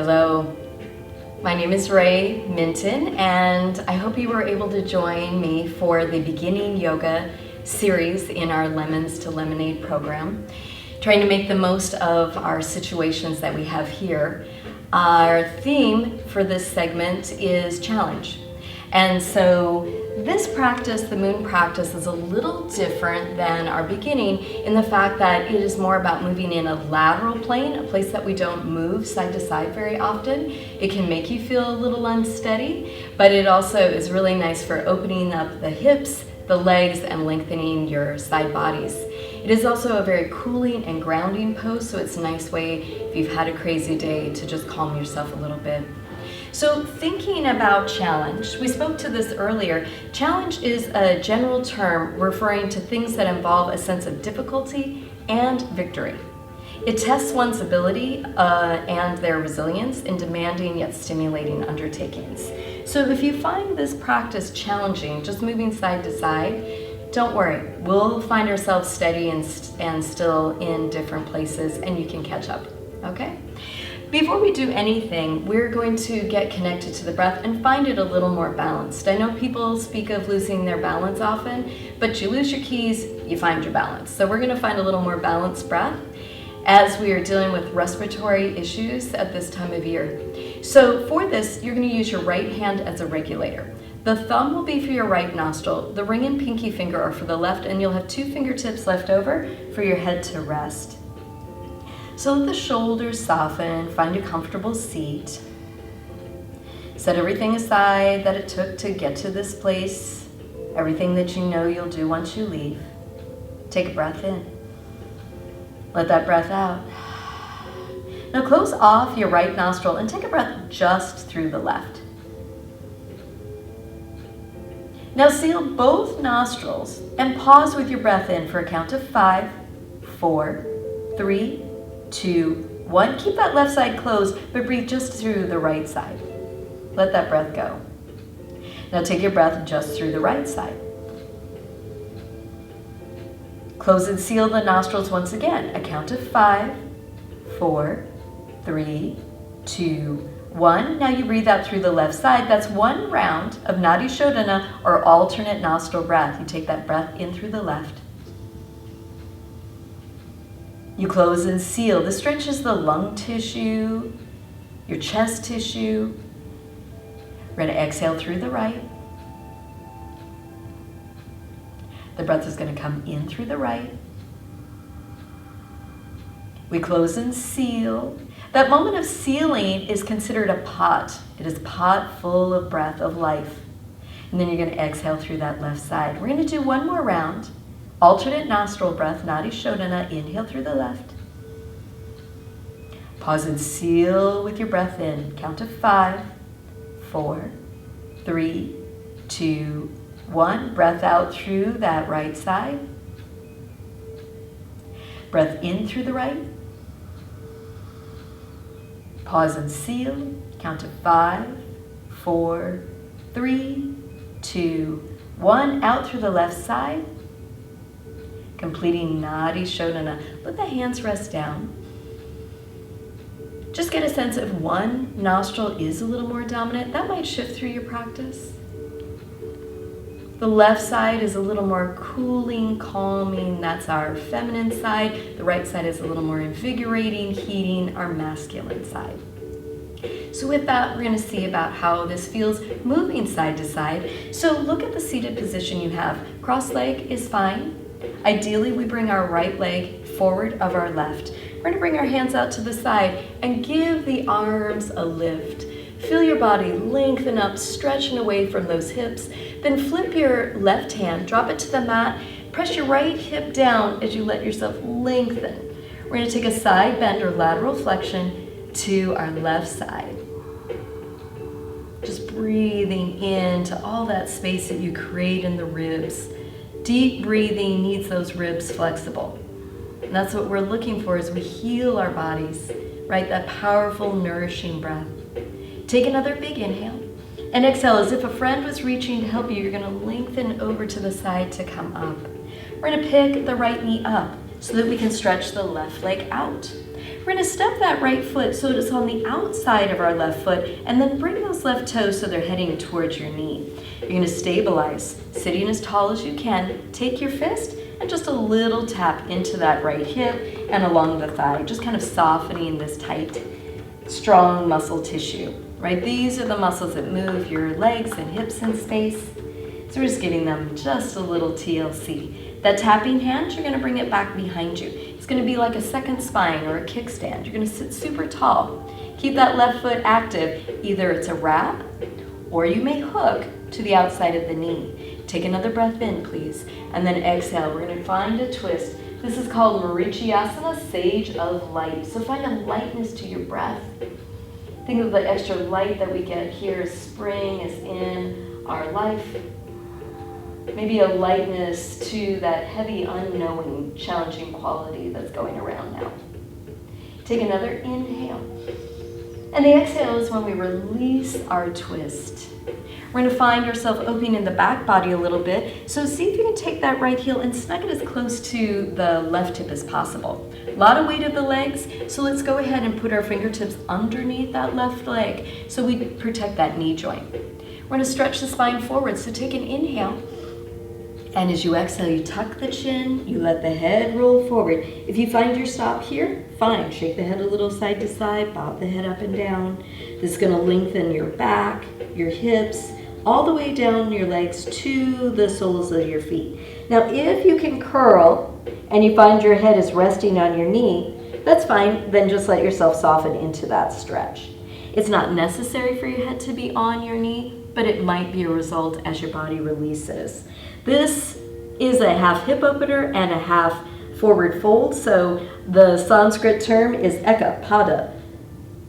Hello, my name is Rae Minten, and I hope you were able to join me for the beginning yoga series in our Lemons to Lemonade program, trying to make the most of our situations that we have here. Our theme for this segment is challenge. And so this practice, the moon practice, is a little different than our beginning in the fact that it is more about moving in a lateral plane, a place that we don't move side to side very often. It can make you feel a little unsteady, but it also is really nice for opening up the hips, the legs, and lengthening your side bodies. It is also a very cooling and grounding pose, so it's a nice way if you've had a crazy day to just calm yourself a little bit. So thinking about challenge, we spoke to this earlier. Challenge is a general term referring to things that involve a sense of difficulty and victory. It tests one's ability and their resilience in demanding yet stimulating undertakings. So if you find this practice challenging, just moving side to side, don't worry. We'll find ourselves steady and still in different places, and you can catch up, okay? Before we do anything, we're going to get connected to the breath and find it a little more balanced. I know people speak of losing their balance often, but you lose your keys, you find your balance. So we're going to find a little more balanced breath as we are dealing with respiratory issues at this time of year. So for this, you're going to use your right hand as a regulator. The thumb will be for your right nostril, the ring and pinky finger are for the left, and you'll have 2 fingertips left over for your head to rest. So let the shoulders soften, find a comfortable seat. Set everything aside that it took to get to this place, everything that you know you'll do once you leave. Take a breath in. Let that breath out. Now close off your right nostril and take a breath just through the left. Now seal both nostrils and pause with your breath in for a count of 5, 4, 3, 2, 1. Keep that left side closed, but breathe just through the right side. Let that breath go. Now take your breath just through the right side. Close and seal the nostrils once again. A count of 5, 4, 3, 2, 1. Now you breathe out through the left side. That's 1 round of Nadi Shodhana, or alternate nostril breath. You take that breath in through the left. You close and seal. This stretches the lung tissue, your chest tissue. We're going to exhale through the right. The breath is going to come in through the right. We close and seal. That moment of sealing is considered a pot. It is a pot full of breath, of life. And then you're going to exhale through that left side. We're going to do 1 more round. Alternate nostril breath, Nadi Shodhana. Inhale through the left. Pause and seal with your breath in. Count of 5, 4, 3, 2, 1. Breath out through that right side. Breath in through the right. Pause and seal. Count of 5, 4, 3, 2, 1. Out through the left side. Completing Nadi Shodhana. Let the hands rest down. Just get a sense if one nostril is a little more dominant. That might shift through your practice. The left side is a little more cooling, calming. That's our feminine side. The right side is a little more invigorating, heating, our masculine side. So with that, we're going to see about how this feels moving side to side. So look at the seated position you have. Cross leg is fine. Ideally, we bring our right leg forward of our left. We're going to bring our hands out to the side and give the arms a lift. Feel your body lengthen up, stretching away from those hips. Then flip your left hand, drop it to the mat, press your right hip down as you let yourself lengthen. We're going to take a side bend or lateral flexion to our left side. Just breathing into all that space that you create in the ribs. Deep breathing needs those ribs flexible. And that's what we're looking for as we heal our bodies, right? That powerful, nourishing breath. Take another big inhale and exhale as if a friend was reaching to help you. You're going to lengthen over to the side to come up. We're going to pick the right knee up so that we can stretch the left leg out. We're gonna step that right foot so it's on the outside of our left foot, and then bring those left toes so they're heading towards your knee. You're gonna stabilize, sitting as tall as you can. Take your fist and just a little tap into that right hip and along the thigh, just kind of softening this tight, strong muscle tissue, right? These are the muscles that move your legs and hips in space. So we're just giving them just a little TLC. That tapping hand, you're gonna bring it back behind you. It's gonna be like a second spine or a kickstand. You're gonna sit super tall. Keep that left foot active. Either it's a wrap or you may hook to the outside of the knee. Take another breath in, please, and then exhale. We're gonna find a twist. This is called Marichyasana, Sage of Light. So find a lightness to your breath. Think of the extra light that we get here as spring is in our life. Maybe a lightness to that heavy, unknowing, challenging quality that's going around now. Take another inhale. And the exhale is when we release our twist. We're gonna find ourselves opening the back body a little bit. So see if you can take that right heel and snug it as close to the left hip as possible. A lot of weight of the legs, so let's go ahead and put our fingertips underneath that left leg so we protect that knee joint. We're gonna stretch the spine forward, so take an inhale. And as you exhale, you tuck the chin, you let the head roll forward. If you find your stop here, fine. Shake the head a little side to side, bob the head up and down. This is gonna lengthen your back, your hips, all the way down your legs to the soles of your feet. Now, if you can curl and you find your head is resting on your knee, that's fine. Then just let yourself soften into that stretch. It's not necessary for your head to be on your knee, but it might be a result as your body releases. This is a half hip opener and a half forward fold. So the Sanskrit term is Eka, Pada,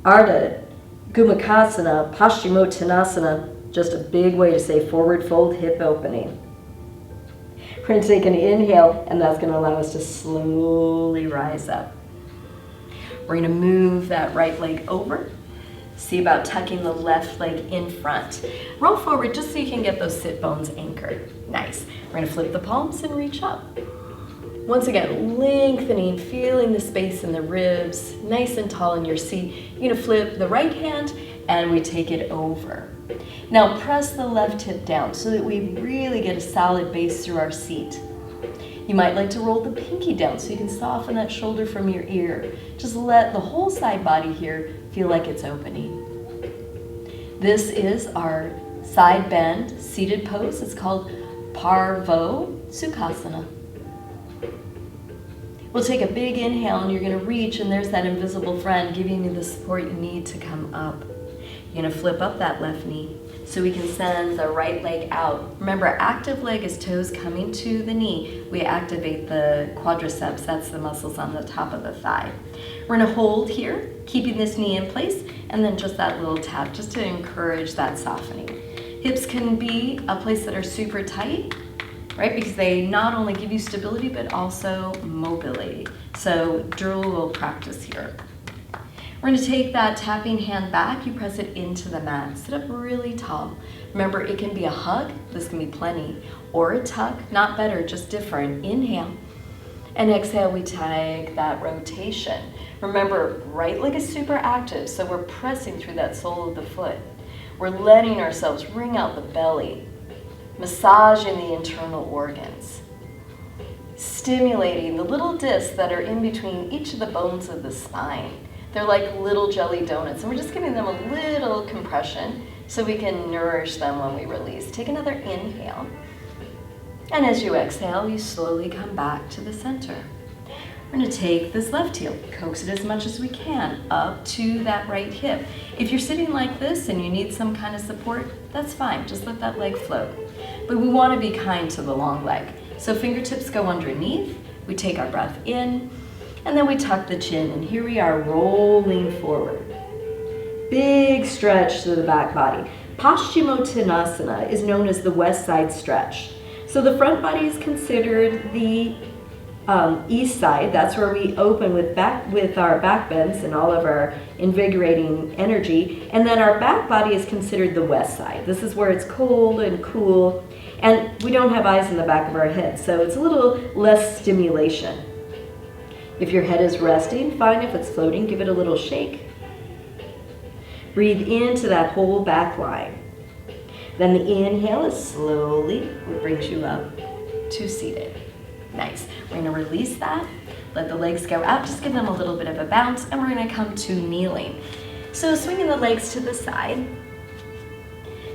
Ardha, Gomukhasana, Paschimottanasana. Just a big way to say forward fold, hip opening. We're going to take an inhale, and that's going to allow us to slowly rise up. We're going to move that right leg over. See about tucking the left leg in front. Roll forward just so you can get those sit bones anchored. Nice. We're going to flip the palms and reach up. Once again, lengthening, feeling the space in the ribs, nice and tall in your seat. You're going to flip the right hand and we take it over. Now press the left hip down so that we really get a solid base through our seat. You might like to roll the pinky down so you can soften that shoulder from your ear. Just let the whole side body here feel like it's opening. This is our side bend seated pose. It's called Parvo Sukhasana. We'll take a big inhale and you're going to reach, and there's that invisible friend giving you the support you need to come up. You're going to flip up that left knee so we can send the right leg out. Remember, active leg is toes coming to the knee. We activate the quadriceps, that's the muscles on the top of the thigh. We're going to hold here, keeping this knee in place, and then just that little tap just to encourage that softening. Hips can be a place that are super tight, right? Because they not only give you stability, but also mobility. So dual practice here. We're going to take that tapping hand back. You press it into the mat. Sit up really tall. Remember, it can be a hug. This can be plenty. Or a tuck. Not better, just different. Inhale. And exhale, we take that rotation. Remember, right leg is super active, so we're pressing through that sole of the foot. We're letting ourselves wring out the belly, massaging the internal organs, stimulating the little discs that are in between each of the bones of the spine. They're like little jelly donuts, and we're just giving them a little compression so we can nourish them when we release. Take another inhale. And as you exhale, you slowly come back to the center. We're going to take this left heel, coax it as much as we can up to that right hip. If you're sitting like this and you need some kind of support, that's fine. Just let that leg float. But we want to be kind to the long leg. So fingertips go underneath. We take our breath in. And then we tuck the chin, and here we are rolling forward. Big stretch to the back body. Paschimottanasana is known as the west side stretch. So the front body is considered the east side. That's where we open with our back bends and all of our invigorating energy. And then our back body is considered the west side. This is where it's cold and cool, and we don't have eyes in the back of our head, so it's a little less stimulation. If your head is resting, fine. If it's floating, give it a little shake. Breathe into that whole back line. Then the inhale is slowly what brings you up to seated. Nice. We're going to release that. Let the legs go out. Just give them a little bit of a bounce, and we're going to come to kneeling. So swinging the legs to the side.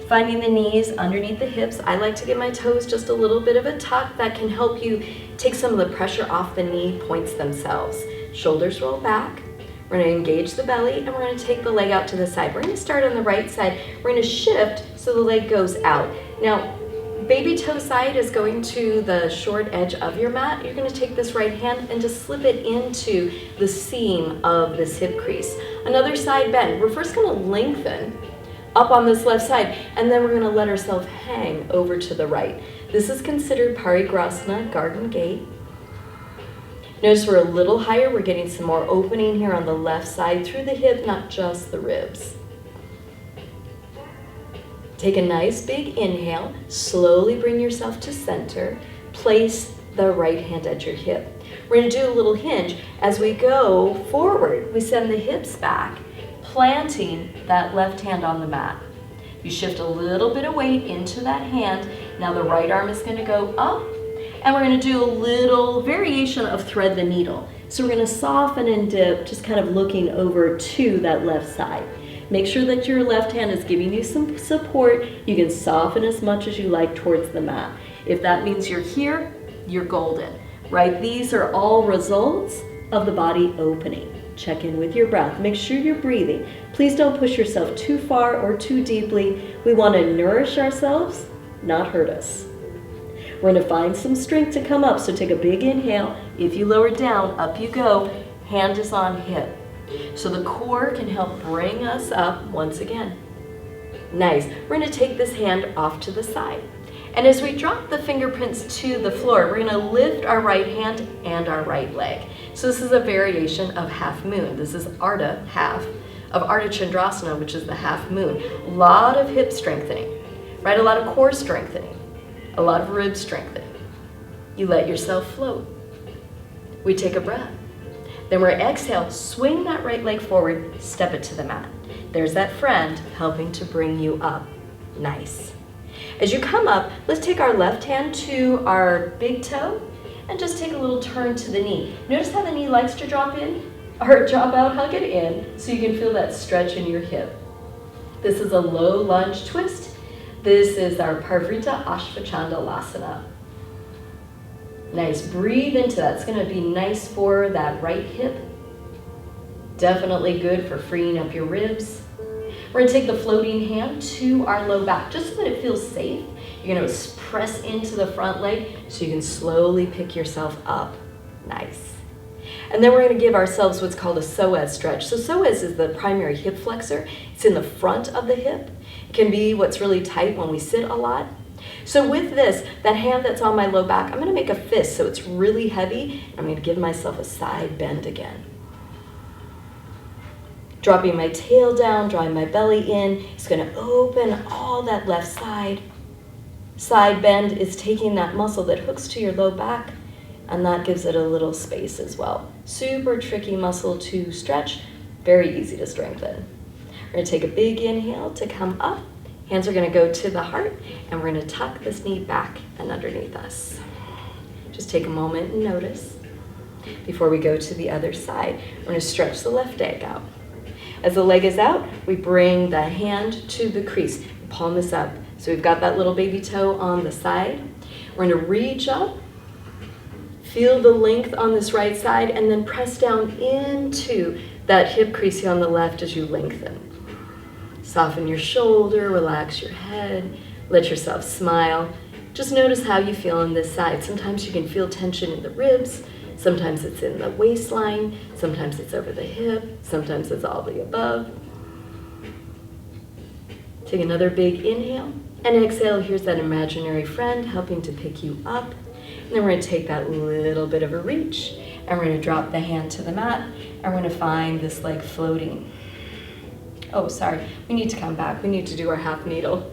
Finding the knees underneath the hips. I like to give my toes just a little bit of a tuck. That can help you take some of the pressure off the knee points themselves. Shoulders roll back. We're going to engage the belly, and we're going to take the leg out to the side. We're going to start on the right side. We're going to shift so the leg goes out. Now, baby toe side is going to the short edge of your mat. You're going to take this right hand and just slip it into the seam of this hip crease. Another side bend. We're first going to lengthen up on this left side, and then we're going to let ourselves hang over to the right. This is considered Parigrasana, garden gate. Notice we're a little higher. We're getting some more opening here on the left side through the hip, not just the ribs. Take a nice big inhale. Slowly bring yourself to center. Place the right hand at your hip. We're going to do a little hinge. As we go forward, we send the hips back, planting that left hand on the mat. You shift a little bit of weight into that hand. Now the right arm is going to go up, and we're going to do a little variation of thread the needle. So we're going to soften and dip, just kind of looking over to that left side. Make sure that your left hand is giving you some support. You can soften as much as you like towards the mat. If that means you're here, you're golden, right? These are all results of the body opening. Check in with your breath. Make sure you're breathing. Please don't push yourself too far or too deeply. We want to nourish ourselves, not hurt us. We're going to find some strength to come up, so take a big inhale. If you lower down, up you go. Hand is on hip. So the core can help bring us up once again. Nice. We're going to take this hand off to the side. And as we drop the fingerprints to the floor, we're going to lift our right hand and our right leg. So this is a variation of half moon. This is Ardha, half, of Ardha Chandrasana, which is the half moon. A lot of hip strengthening, right? A lot of core strengthening, a lot of rib strengthening. You let yourself float. We take a breath. Then we're exhale, swing that right leg forward, step it to the mat. There's that friend helping to bring you up. Nice. As you come up, let's take our left hand to our big toe and just take a little turn to the knee. Notice how the knee likes to drop in or drop out, hug it in so you can feel that stretch in your hip. This is a low lunge twist. This is our Parivrtta Ashwachandalasana. Nice, breathe into that. It's going to be nice for that right hip. Definitely good for freeing up your ribs. We're going to take the floating hand to our low back, just so that it feels safe. You're going to press into the front leg so you can slowly pick yourself up. Nice. And then we're going to give ourselves what's called a psoas stretch. So psoas is the primary hip flexor. It's in the front of the hip. It can be what's really tight when we sit a lot. So with this, that hand that's on my low back, I'm going to make a fist so it's really heavy. I'm going to give myself a side bend again. Dropping my tail down, drawing my belly in. It's going to open all that left side. Side bend is taking that muscle that hooks to your low back, and that gives it a little space as well. Super tricky muscle to stretch, very easy to strengthen. We're going to take a big inhale to come up. Hands are going to go to the heart, and we're going to tuck this knee back and underneath us. Just take a moment and notice. Before we go to the other side, we're going to stretch the left leg out. As the leg is out, we bring the hand to the crease. Palm this up. So we've got that little baby toe on the side. We're going to reach up, feel the length on this right side, and then press down into that hip crease on the left as you lengthen. Soften your shoulder, relax your head, let yourself smile. Just notice how you feel on this side. Sometimes you can feel tension in the ribs, sometimes it's in the waistline, sometimes it's over the hip, sometimes it's all the above. Take another big inhale, and exhale. Here's that imaginary friend helping to pick you up. And then we're going to take that little bit of a reach, and we're going to drop the hand to the mat, and we're going to find this leg floating. Oh, sorry, we need to come back. We need to do our half needle.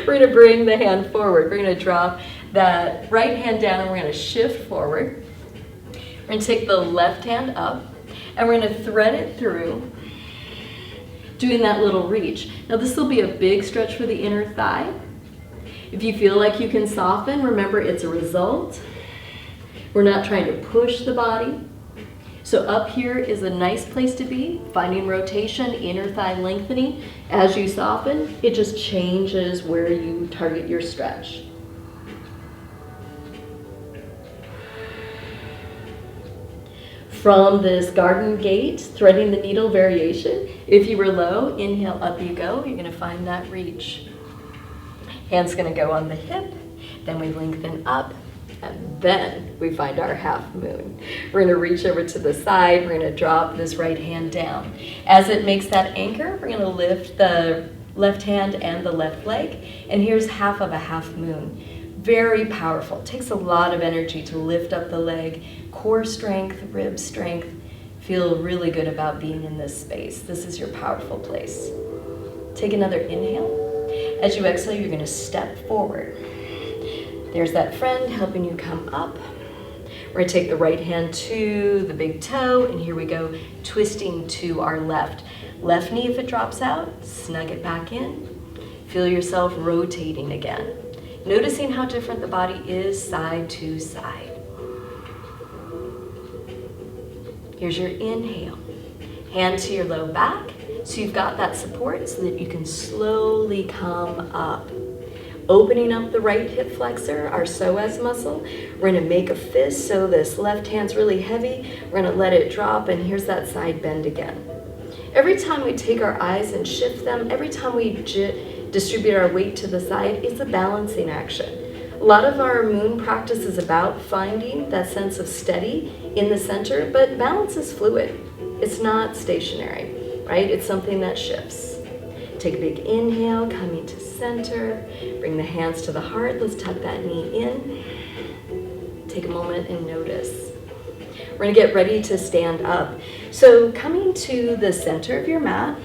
We're going to bring the hand forward. We're going to drop that right hand down, and we're going to shift forward. We're going to take the left hand up and we're going to thread it through, doing that little reach. Now this will be a big stretch for the inner thigh. If you feel like you can soften, remember it's a result. We're not trying to push the body. So up here is a nice place to be, finding rotation, inner thigh lengthening. As you soften, it just changes where you target your stretch. From this garden gate, threading the needle variation, if you were low, inhale, up you go. You're going to find that reach. Hand's going to go on the hip, then we lengthen up, and then we find our half moon. We're going to reach over to the side. We're going to drop this right hand down. As it makes that anchor, we're going to lift the left hand and the left leg. And here's half of a half moon. Very powerful. It takes a lot of energy to lift up the leg. Core strength, rib strength. Feel really good about being in this space. This is your powerful place. Take another inhale. As you exhale, you're going to step forward. There's that friend helping you come up. We're going to take the right hand to the big toe, and here we go, twisting to our left. Left knee, if it drops out, snug it back in. Feel yourself rotating again. Noticing how different the body is side to side. Here's your inhale. Hand to your low back, so you've got that support so that you can slowly come up. Opening up the right hip flexor, our psoas muscle. We're going to make a fist, so this left hand's really heavy. We're going to let it drop, and here's that side bend again. Every time we take our eyes and shift them, every time we distribute our weight to the side, it's a balancing action. A lot of our moon practice is about finding that sense of steady in the center, but balance is fluid. It's not stationary, right? It's something that shifts. Take a big inhale, coming to center. Bring the hands to the heart. Let's tuck that knee in. Take a moment and notice. We're going to get ready to stand up. So coming to the center of your mat,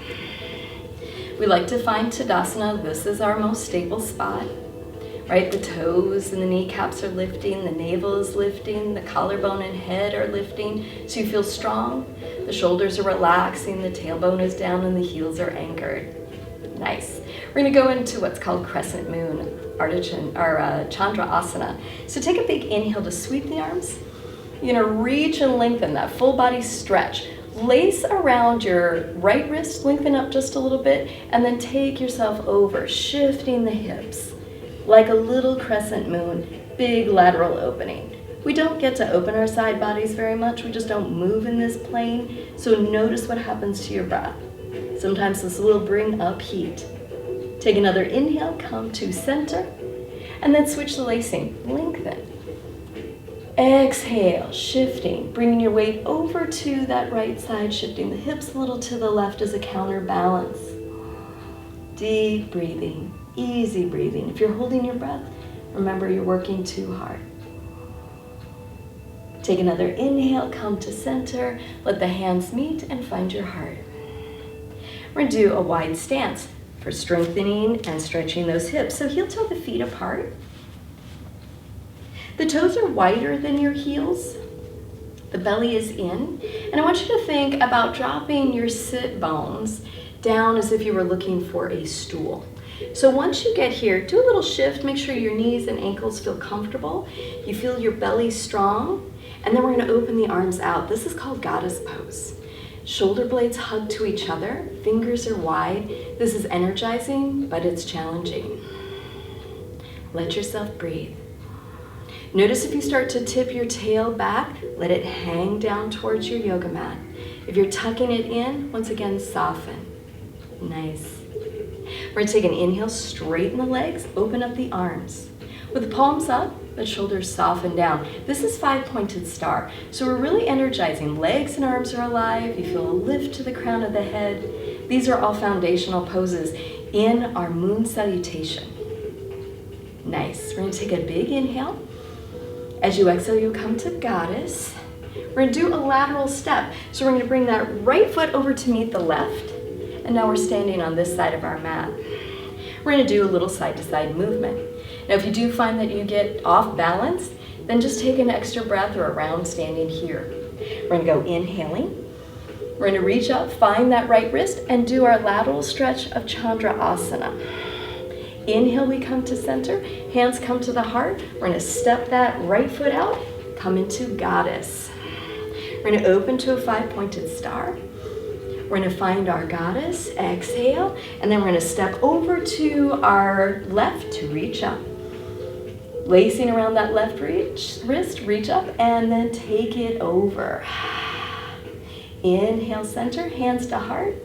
we like to find Tadasana. This is our most stable spot, right? The toes and the kneecaps are lifting, the navel is lifting, the collarbone and head are lifting, so you feel strong. The shoulders are relaxing, the tailbone is down, and the heels are anchored. Nice. We're going to go into what's called Crescent Moon, or Chandra Asana. So take a big inhale to sweep the arms. You're going to reach and lengthen that full body stretch. Lace around your right wrist, lengthen up just a little bit, and then take yourself over, shifting the hips like a little crescent moon, big lateral opening. We don't get to open our side bodies very much. We just don't move in this plane. So notice what happens to your breath. Sometimes this will bring up heat. Take another inhale, come to center, and then switch the lacing. Lengthen. Exhale, shifting, bringing your weight over to that right side, shifting the hips a little to the left as a counterbalance. Deep breathing, easy breathing. If you're holding your breath, remember you're working too hard. Take another inhale, come to center, let the hands meet and find your heart. We're going to do a wide stance for strengthening and stretching those hips. So heel toe the feet apart. The toes are wider than your heels. The belly is in. And I want you to think about dropping your sit bones down as if you were looking for a stool. So once you get here, do a little shift. Make sure your knees and ankles feel comfortable. You feel your belly strong. And then we're going to open the arms out. This is called goddess pose. Shoulder blades hug to each other, fingers are wide. This is energizing, but it's challenging. Let yourself breathe. Notice if you start to tip your tail back, let it hang down towards your yoga mat. If you're tucking it in, once again, soften. Nice. We're going to take an inhale, straighten the legs, open up the arms. With the palms up, the shoulders soften down. This is 5-pointed star. So we're really energizing. Legs and arms are alive. You feel a lift to the crown of the head. These are all foundational poses in our moon salutation. Nice. We're going to take a big inhale. As you exhale, you'll come to goddess. We're going to do a lateral step. So we're going to bring that right foot over to meet the left. And now we're standing on this side of our mat. We're going to do a little side-to-side movement. Now, if you do find that you get off balance, then just take an extra breath or a round standing here. We're gonna go inhaling. We're gonna reach up, find that right wrist, and do our lateral stretch of Chandrasana. Inhale, we come to center, hands come to the heart. We're gonna step that right foot out, come into Goddess. We're gonna open to a 5-pointed star. We're gonna find our Goddess, exhale, and then we're gonna step over to our left to reach up. Lacing around that left wrist, reach up, and then take it over. Inhale, center, hands to heart.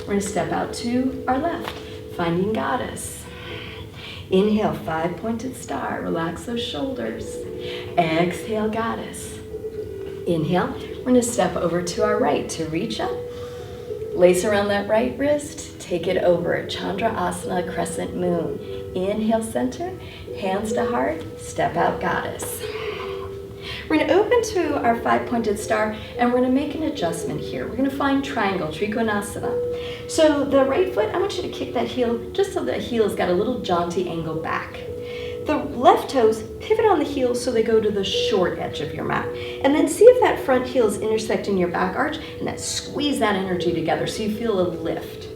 We're gonna step out to our left, finding Goddess. Inhale, 5-pointed star, relax those shoulders. Exhale, Goddess. Inhale, we're gonna step over to our right to reach up. Lace around that right wrist, take it over, Chandrasana, Crescent Moon. Inhale, center, hands to heart, step out, Goddess. We're gonna open to our 5-pointed star, and we're gonna make an adjustment here. We're gonna find triangle, Trikonasana. So the right foot, I want you to kick that heel just so the heel's got a little jaunty angle back. The left toes, pivot on the heel so they go to the short edge of your mat. And then see if that front heel is intersecting your back arch, and then squeeze that energy together so you feel a lift.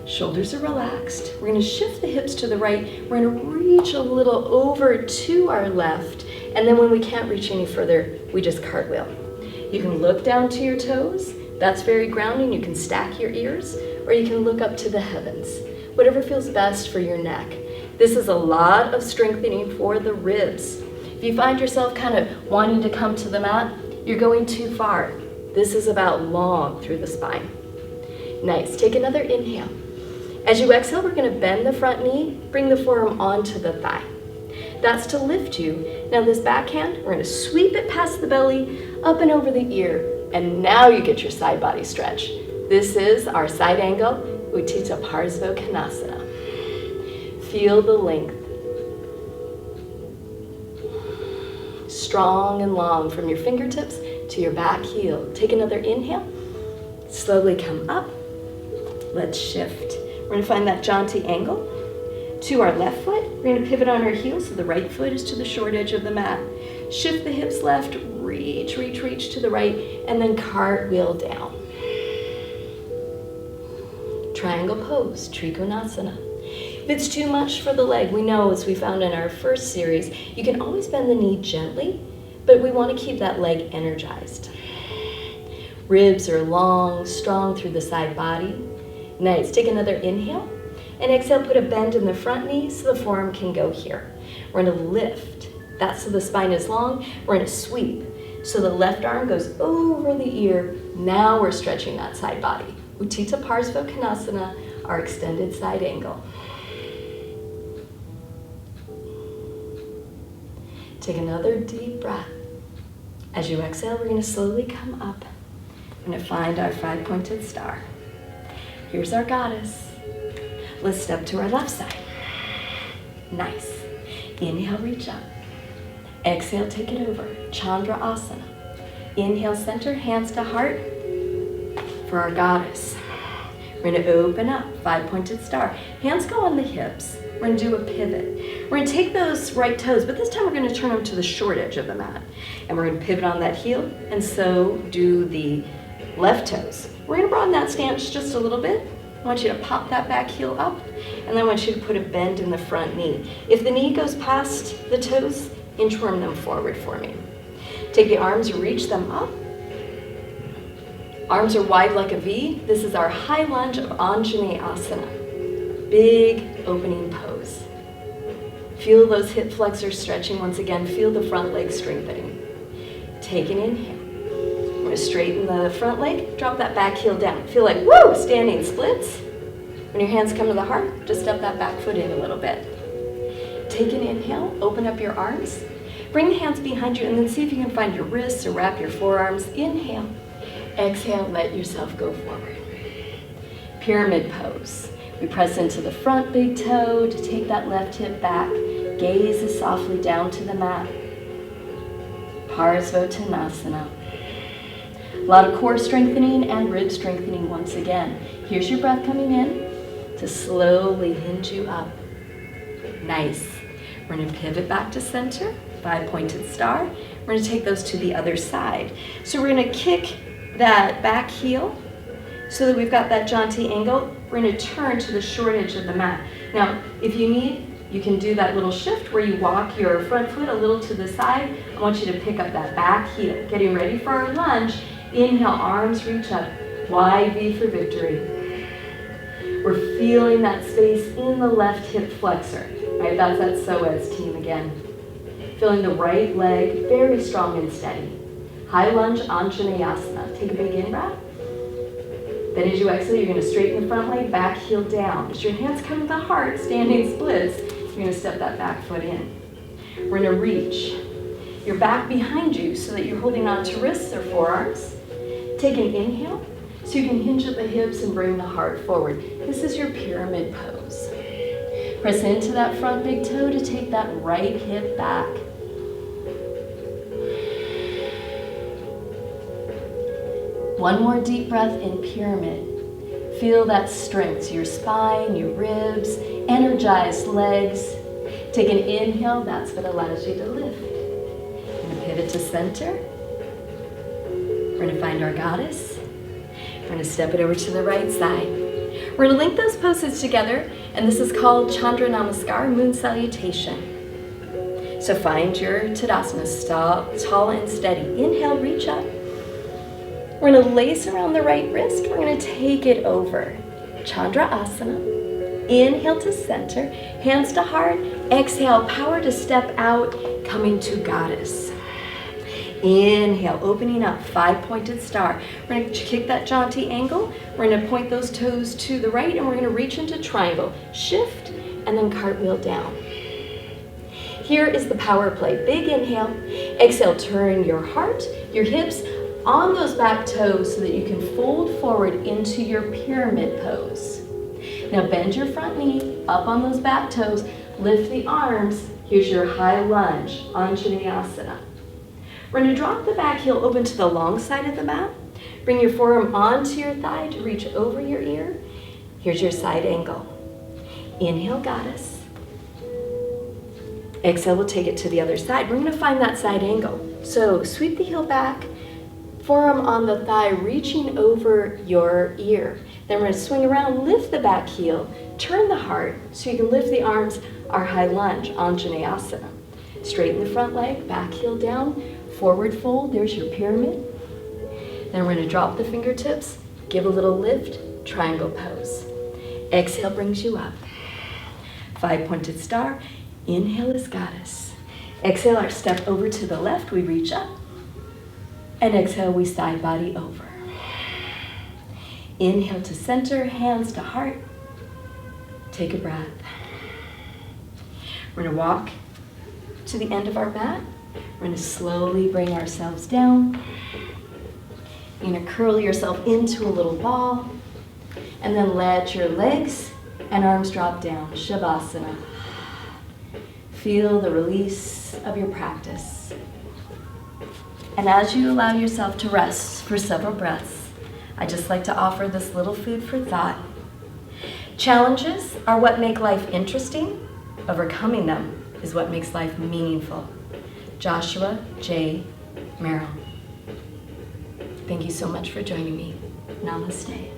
Shoulders are relaxed. We're gonna shift the hips to the right. We're gonna reach a little over to our left. And then when we can't reach any further, we just cartwheel. You can look down to your toes. That's very grounding. You can stack your ears, or you can look up to the heavens. Whatever feels best for your neck. This is a lot of strengthening for the ribs. If you find yourself kind of wanting to come to the mat, you're going too far. This is about long through the spine. Nice. Take another inhale. As you exhale, we're going to bend the front knee, bring the forearm onto the thigh. That's to lift you. Now this backhand, we're going to sweep it past the belly, up and over the ear, and now you get your side body stretch. This is our side angle, Utthita Parsvottanasana. Feel the length. Strong and long from your fingertips to your back heel. Take another inhale. Slowly come up. Let's shift. We're going to find that jaunty angle. To our left foot, we're going to pivot on our heels so the right foot is to the short edge of the mat. Shift the hips left, reach, reach, reach to the right, and then cartwheel down. Triangle pose, Trikonasana. If it's too much for the leg, we know, as we found in our first series, you can always bend the knee gently, but we want to keep that leg energized. Ribs are long, strong through the side body. Nice. Take another inhale. And exhale, put a bend in the front knee so the forearm can go here. We're going to lift. That's so the spine is long. We're going to sweep. So the left arm goes over the ear. Now we're stretching that side body. Utthita Parsvottanasana, our extended side angle. Take another deep breath. As you exhale, we're going to slowly come up. We're going to find our 5-pointed star. Here's our Goddess. Let's step to our left side. Nice. Inhale, reach up. Exhale, take it over. Chandrasana. Inhale, center, hands to heart for our Goddess. We're going to open up, 5-pointed star. Hands go on the hips. We're going to do a pivot. We're going to take those right toes, but this time we're going to turn them to the short edge of the mat. And we're going to pivot on that heel, and so do the left toes. We're going to broaden that stance just a little bit. I want you to pop that back heel up, and then I want you to put a bend in the front knee. If the knee goes past the toes, inchworm them forward for me. Take the arms, reach them up. Arms are wide like a V. This is our high lunge of Anjaneyasana. Big opening pose. Feel those hip flexors stretching once again. Feel the front leg strengthening. Take an inhale. We're going to straighten the front leg, drop that back heel down. Feel like, woo, standing splits. When your hands come to the heart, just step that back foot in a little bit. Take an inhale, open up your arms. Bring the hands behind you and then see if you can find your wrists or wrap your forearms. Inhale. Exhale, let yourself go forward. Pyramid pose. We press into the front big toe to take that left hip back. Gaze softly down to the mat. Parsvottanasana. A lot of core strengthening and rib strengthening once again. Here's your breath coming in to slowly hinge you up. Nice. We're going to pivot back to center. 5-pointed star. We're going to take those to the other side. So we're going to kick that back heel so that we've got that jaunty angle. We're going to turn to the short edge of the mat. Now, if you need, you can do that little shift where you walk your front foot a little to the side. I want you to pick up that back heel. Getting ready for our lunge. Inhale, arms reach up. Wide V for victory. We're feeling that space in the left hip flexor. Right, that's that psoas team again. Feeling the right leg very strong and steady. High lunge, Anjaneyasana. Take a big in-breath. Then as you exhale, you're going to straighten the front leg, back heel down. As your hands come to the heart, standing splits, you're going to step that back foot in. We're going to reach your back behind you so that you're holding on to wrists or forearms. Take an inhale so you can hinge at the hips and bring the heart forward. This is your pyramid pose. Press into that front big toe to take that right hip back. One more deep breath in pyramid. Feel that strength to your spine, your ribs, energized legs. Take an inhale, that's what allows you to lift. We're going to pivot to center. We're going to find our goddess. We're going to step it over to the right side. We're going to link those poses together, and this is called Chandra Namaskar, Moon Salutation. So find your Tadasana, tall and steady. Inhale, reach up. We're going to lace around the right wrist. We're going to take it over. Chandra Asana. Inhale to center, hands to heart. Exhale, power to step out, coming to goddess. Inhale, opening up, 5-pointed star. We're going to kick that jaunty angle. We're going to point those toes to the right, and we're going to reach into triangle. Shift, and then cartwheel down. Here is the power play. Big inhale. Exhale, turn your heart, your hips on those back toes so that you can fold forward into your pyramid pose. Now bend your front knee up on those back toes. Lift the arms. Here's your high lunge, Anjaneyasana. We're going to drop the back heel open to the long side of the mat. Bring your forearm onto your thigh to reach over your ear. Here's your side angle. Inhale, goddess. Exhale, we'll take it to the other side. We're going to find that side angle. So sweep the heel back, forearm on the thigh, reaching over your ear. Then we're going to swing around, lift the back heel, turn the heart so you can lift the arms, our high lunge, Anjaneyasana. Straighten the front leg, back heel down, forward fold, there's your pyramid. Then we're going to drop the fingertips, give a little lift, triangle pose. Exhale brings you up. 5-pointed star, inhale is goddess. Exhale, our step over to the left, we reach up. And exhale, we side body over. Inhale to center, hands to heart. Take a breath. We're going to walk to the end of our mat. We're going to slowly bring ourselves down. You're going to curl yourself into a little ball. And then let your legs and arms drop down. Shavasana. Feel the release of your practice. And as you allow yourself to rest for several breaths, I'd just like to offer this little food for thought. Challenges are what make life interesting. Overcoming them is what makes life meaningful. Joshua J. Merrill. Thank you so much for joining me. Namaste.